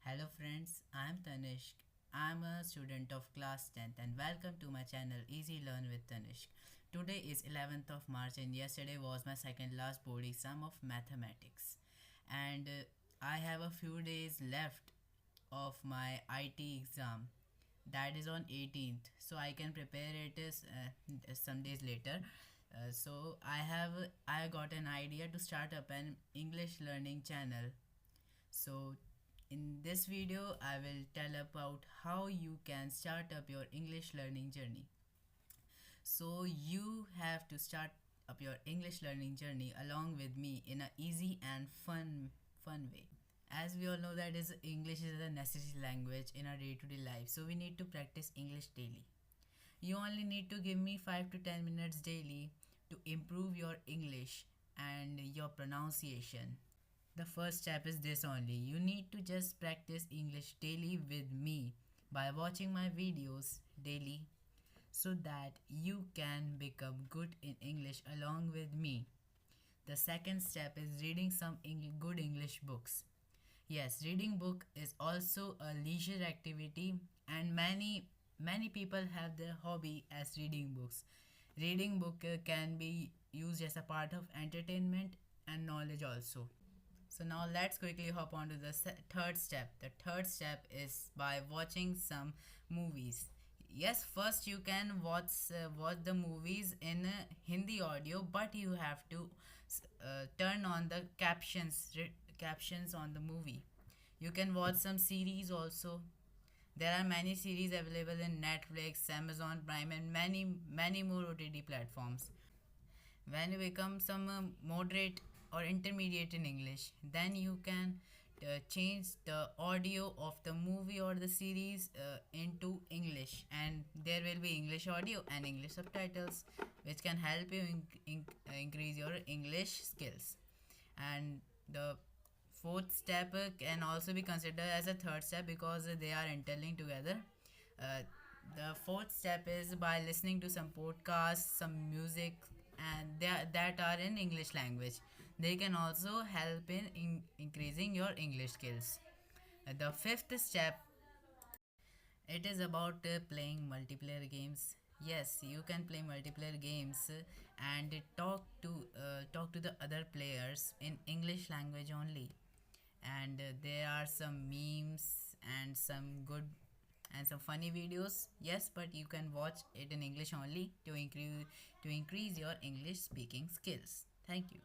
Hello friends, I am Tanishq. I am a student of class 10th and welcome to my channel Easy Learn with Tanishq. Today is 11th of March and yesterday was my second last board exam of mathematics. And I have a few days left of my IT exam that is on 18th, so I can prepare it some days later. I got an idea to start up an English learning channel. So in this video, I will tell about how you can start up your English learning journey. So you have to start up your English learning journey along with me in a easy and fun way. As we all know that is English is a necessary language in our day-to-day life, so we need to practice English daily. You only need to give me 5 to 10 minutes daily to improve your English and your pronunciation. The first step is this only. You need to just practice English daily with me by watching my videos daily so that you can become good in English along with me. The second step is reading some good English books. Yes, reading book is also a leisure activity and many people have their hobby as reading books. Reading book can be used as a part of entertainment and knowledge also. So now let's quickly hop on to the third step. The third step is by watching some movies. Yes, first you can watch the movies in Hindi audio, but you have to turn on the captions on the movie. You can watch some series also. There are many series available in Netflix, Amazon Prime, and many more OTT platforms. When you become some moderate or intermediate in English, then you can change the audio of the movie or the series into English, and there will be English audio and English subtitles, which can help you increase your English skills. And the fourth step can also be considered as a third step because they are interlinked together. Uh, the fourth step is by listening to some podcasts, some music, and that are in English language. They can also help in increasing your English skills. The fifth step, it is about playing multiplayer games. Yes, you can play multiplayer games and talk to the other players in English language only. And there are some memes and some funny videos. Yes, but you can watch it in English only to increase your English speaking skills. Thank you.